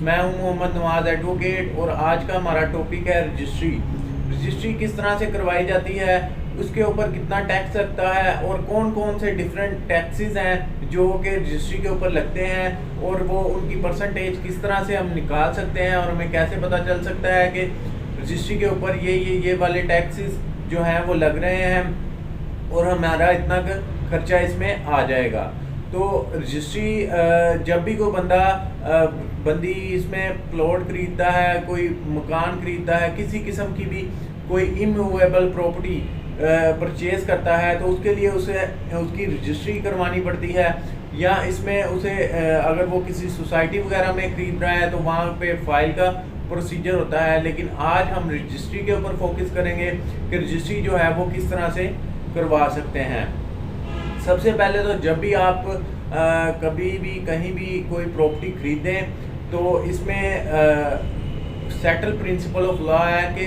मैं हूं मोहम्मद नवाज एडवोकेट और आज का हमारा टॉपिक है रजिस्ट्री। रजिस्ट्री किस तरह से करवाई जाती है, उसके ऊपर कितना टैक्स लगता है और कौन कौन से डिफरेंट टैक्सेस हैं जो कि रजिस्ट्री के ऊपर लगते हैं और वो उनकी परसेंटेज किस तरह से हम निकाल सकते हैं और हमें कैसे पता चल सकता है कि रजिस्ट्री के ऊपर ये वाले टैक्सेस जो हैं वो लग रहे हैं और हमारा इतना खर्चा इसमें आ जाएगा। तो रजिस्ट्री जब भी कोई बंदी इसमें प्लॉट खरीदता है, कोई मकान खरीदता है, किसी किस्म की भी कोई इमूवेबल प्रॉपर्टी परचेज करता है तो उसके लिए उसे उसकी रजिस्ट्री करवानी पड़ती है। या इसमें उसे अगर वो किसी सोसाइटी वगैरह में खरीद रहा है तो वहाँ पे फाइल का प्रोसीजर होता है। लेकिन आज हम रजिस्ट्री के ऊपर फोकस करेंगे कि रजिस्ट्री जो है वो किस तरह से करवा सकते हैं। सबसे पहले तो जब भी आप कभी भी कहीं भी कोई प्रॉपर्टी खरीदें तो इसमें सेटल प्रिंसिपल ऑफ लॉ है कि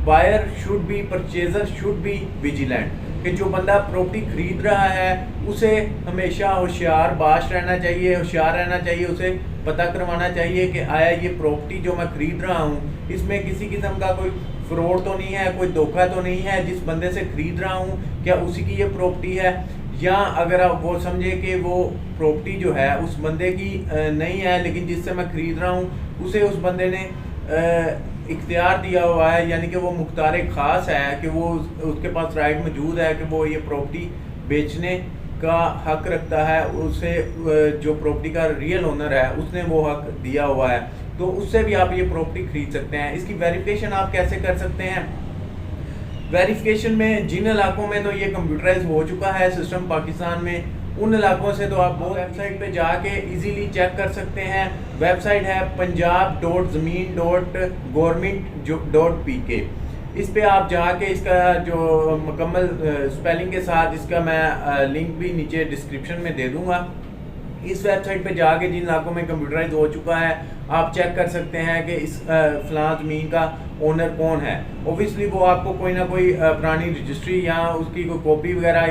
buyer should be, purchaser should be vigilant, कि जो बंदा प्रॉपर्टी खरीद रहा है उसे हमेशा होशियार बाश रहना चाहिए, होशियार रहना चाहिए। उसे पता करवाना चाहिए कि आया ये प्रॉपर्टी जो मैं खरीद रहा हूँ इसमें किसी किस्म का कोई फ्रॉड तो नहीं है, कोई धोखा तो नहीं है, जिस बंदे से खरीद रहा हूँ क्या उसी की ये प्रॉपर्टी है। या अगर आप वो समझे कि वो प्रॉपर्टी जो है उस बंदे की नहीं है लेकिन जिससे मैं खरीद रहा हूँ उसे उस बंदे ने इख्तियार दिया हुआ है, यानी कि वो मुख्तार खास है कि वो उसके पास राइट मौजूद है कि वो ये प्रॉपर्टी बेचने का हक रखता है, उसे जो प्रॉपर्टी का रियल ओनर है उसने वो हक दिया हुआ है, तो उससे भी आप ये प्रॉपर्टी खरीद सकते हैं। इसकी वेरिफिकेशन आप कैसे कर सकते हैं? वेरिफिकेशन में जिन इलाकों में तो ये कंप्यूटराइज हो चुका है सिस्टम पाकिस्तान में, उन इलाकों से तो आप वो वेबसाइट पे जाके इजीली चेक कर सकते हैं। वेबसाइट है punjab.zameen.government.pk। इस पे आप जाके इसका जो मुकम्मल स्पेलिंग के साथ इसका मैं लिंक भी नीचे डिस्क्रिप्शन में दे दूंगा। इस वेबसाइट पे जाके जिन इलाकों में कंप्यूटराइज हो चुका है आप चेक कर सकते हैं कि इस फलां ज़मीन का ओनर कौन है। ओबियसली वो आपको कोई ना कोई पुरानी रजिस्ट्री या उसकी कोई कॉपी वगैरह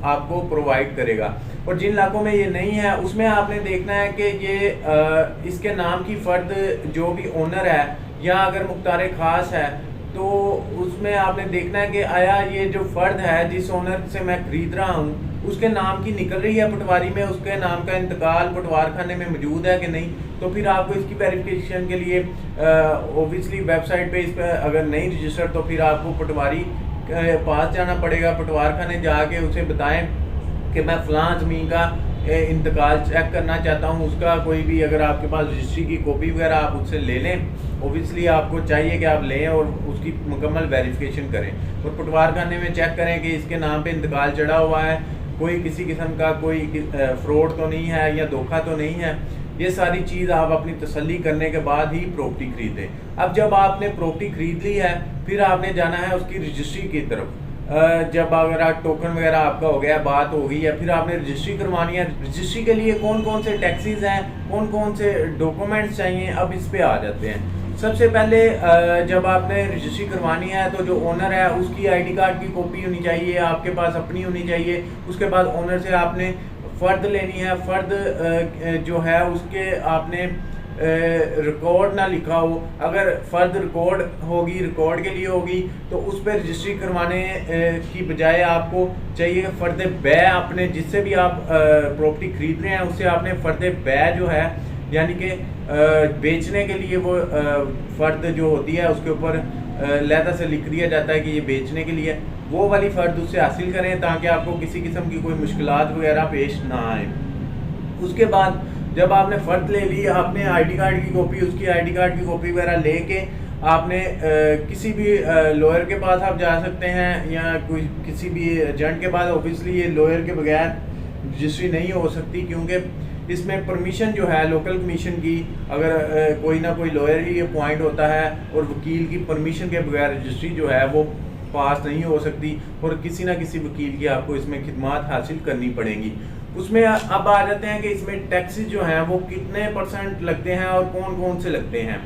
आपको प्रोवाइड करेगा। और जिन इलाकों में ये नहीं है उसमें आपने देखना है कि ये इसके नाम की फ़र्द जो भी ओनर है या अगर मुख्तार ख़ास है तो उसमें आपने देखना है कि आया ये जो फ़र्द है जिस ओनर से मैं खरीद रहा हूँ उसके नाम की निकल रही है पटवारी में, उसके नाम का इंतकाल पटवार खाने में मौजूद है कि नहीं। तो फिर आपको इसकी वेरिफिकेशन के लिए ओबियसली वेबसाइट पे इस पर अगर नहीं रजिस्टर तो फिर आपको पटवारी के पास जाना पड़ेगा। पटवार खाने जाके उसे बताएं कि मैं फ़लाँ ज़मीन का इंतकाल चेक करना चाहता हूँ, उसका कोई भी अगर आपके पास रजिस्ट्री की कॉपी वगैरह आप उससे ले लें। ओबियसली आपको चाहिए कि आप लें और उसकी मुकम्मल वेरिफिकेशन करें और पटवार खाने में चेक करें कि इसके नाम पे इंतकाल चढ़ा हुआ है, कोई किसी किस्म का कोई फ्रॉड तो नहीं है या धोखा तो नहीं है। ये सारी चीज़ आप अपनी तसल्ली करने के बाद ही प्रॉपर्टी खरीदें। अब जब आपने प्रॉपर्टी खरीद ली है फिर आपने जाना है उसकी रजिस्ट्री की तरफ। जब अगर आप टोकन वगैरह आपका हो गया, बात हो गई है, फिर आपने रजिस्ट्री करवानी है। रजिस्ट्री के लिए कौन कौन से टैक्सेस हैं, कौन कौन से डॉक्यूमेंट्स चाहिए, अब इस पे आ जाते हैं। सबसे पहले जब आपने रजिस्ट्री करवानी है तो जो ओनर है उसकी आईडी कार्ड की कॉपी होनी चाहिए, आपके पास अपनी होनी चाहिए। उसके बाद ओनर से आपने फ़र्द लेनी है। फ़र्द जो है उसके आपने रिकॉर्ड ना लिखा हो, अगर फ़र्द रिकॉर्ड होगी, रिकॉर्ड के लिए होगी तो उस पर रजिस्ट्री करवाने की बजाय आपको चाहिए फ़र्द बै। आपने जिससे भी आप प्रॉपर्टी खरीद रहे हैं उससे आपने फ़र्द बै जो है यानी कि बेचने के लिए वो फ़र्द जो होती है उसके ऊपर लहदा से लिख दिया जाता है कि ये बेचने के लिए, वो वाली फ़र्द उससे हासिल करें ताकि आपको किसी किस्म की कोई मुश्किलात वगैरह पेश ना आए। उसके बाद जब आपने फ़र्द ले ली, आपने आईडी कार्ड की कॉपी, उसकी आईडी कार्ड की कॉपी वगैरह लेके आपने किसी भी लॉयर के पास आप जा सकते हैं या कोई किसी भी एजेंट के पास। ऑब्वियसली ये लॉयर के बगैर रजिस्ट्री नहीं हो सकती क्योंकि इसमें परमिशन जो है लोकल कमीशन की, अगर कोई ना कोई लॉयर ही अपॉइंट होता है और वकील की परमिशन के बगैर रजिस्ट्री जो है वो पास नहीं हो सकती और किसी ना किसी वकील की आपको इसमें खिदमात हासिल करनी पड़ेंगी। उसमें अब आ जाते हैं कि इसमें टैक्सेस जो हैं वो कितने % लगते हैं और कौन कौन से लगते हैं।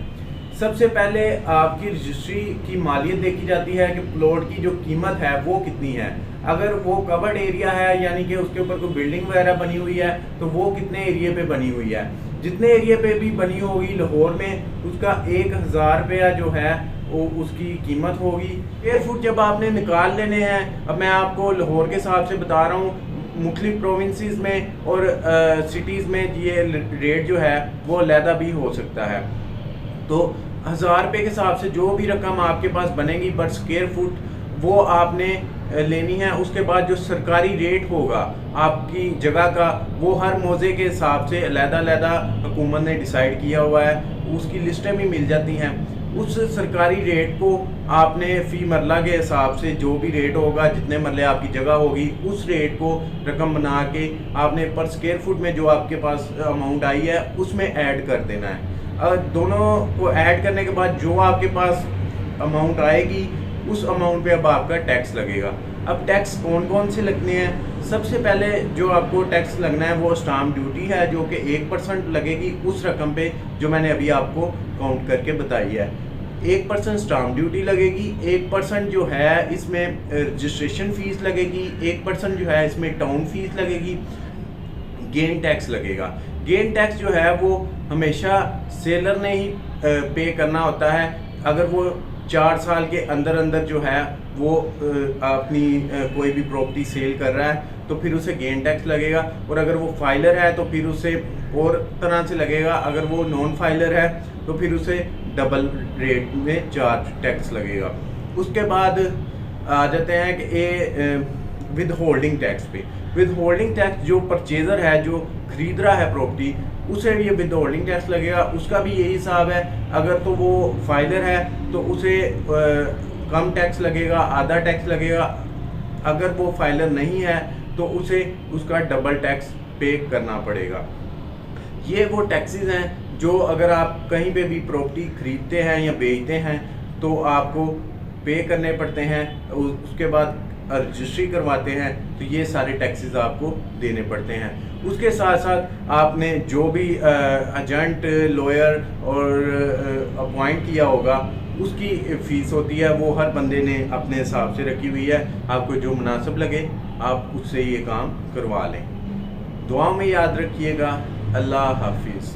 सबसे पहले आपकी रजिस्ट्री की मालियत देखी जाती है कि प्लॉट की जो कीमत है वो कितनी है। अगर वो कवर्ड एरिया है यानी कि उसके ऊपर कोई बिल्डिंग वगैरह बनी हुई है तो वो कितने एरिया पे बनी हुई है। जितने एरिया पे भी बनी होगी लाहौर में, उसका 1000 रुपया जो है वो उसकी कीमत होगी। स्क्वायर फुट जब आपने निकाल लेने हैं, अब मैं आपको लाहौर के हिसाब से बता रहा हूँ, मुख्तलिफ प्रोविंसेस में और सिटीज़ में ये रेट जो है वो अलहदा भी हो सकता है। तो 1000 रुपये के हिसाब से जो भी रकम आपके पास बनेगी पर स्क्वायर फुट वो आपने लेनी है। उसके बाद जो सरकारी रेट होगा आपकी जगह का, वो हर मौजे के हिसाब से अलहदा हुकूमत ने डिसाइड किया हुआ है, उसकी लिस्टें भी मिल जाती हैं। उस सरकारी रेट को आपने फ़ी मरला के हिसाब से जो भी रेट होगा, जितने मरले आपकी जगह होगी, उस रेट को रकम बना के आपने पर स्क्वायर फुट में जो आपके पास अमाउंट आई है उसमें ऐड कर देना है। दोनों को ऐड करने के बाद जो आपके पास अमाउंट आएगी उस अमाउंट पे अब आपका टैक्स लगेगा। अब टैक्स कौन कौन से लगने हैं? सबसे पहले जो आपको टैक्स लगना है वो स्टाम्प ड्यूटी है, जो कि 1% लगेगी उस रकम पे जो मैंने अभी आपको काउंट करके बताई है। 1% स्टाम्प ड्यूटी लगेगी, 1% जो है इसमें रजिस्ट्रेशन फ़ीस लगेगी, 1% जो है इसमें टाउन फीस लगेगी, गेन टैक्स लगेगा। गेन टैक्स जो है वो हमेशा सेलर ने ही पे करना होता है। अगर वो 4 साल के अंदर अंदर जो है वो अपनी कोई भी प्रॉपर्टी सेल कर रहा है तो फिर उसे गेन टैक्स लगेगा, और अगर वो फाइलर है तो फिर उसे और तरह से लगेगा। अगर वो नॉन फाइलर है तो फिर उसे डबल रेट में चार्ज टैक्स लगेगा। उसके बाद आ जाते हैं कि विद होल्डिंग टैक्स पे। विद होल्डिंग टैक्स जो परचेज़र है, जो खरीद रहा है प्रॉपर्टी, उसे ये विद होल्डिंग टैक्स लगेगा। उसका भी यही हिसाब है। अगर तो वो फाइलर है तो उसे कम टैक्स लगेगा, आधा टैक्स लगेगा। अगर वो फाइलर नहीं है तो उसे उसका डबल टैक्स पे करना पड़ेगा। ये वो टैक्सेस हैं जो अगर आप कहीं पे भी प्रॉपर्टी खरीदते हैं या बेचते हैं तो आपको पे करने पड़ते हैं। उसके बाद रजिस्ट्री करवाते हैं तो ये सारे टैक्सेस आपको देने पड़ते हैं। उसके साथ साथ आपने जो भी एजेंट, लॉयर और अपॉइंट किया होगा उसकी फ़ीस होती है, वो हर बंदे ने अपने हिसाब से रखी हुई है। आपको जो मुनासिब लगे आप उससे ये काम करवा लें। दुआ में याद रखिएगा। अल्लाह हाफिज़।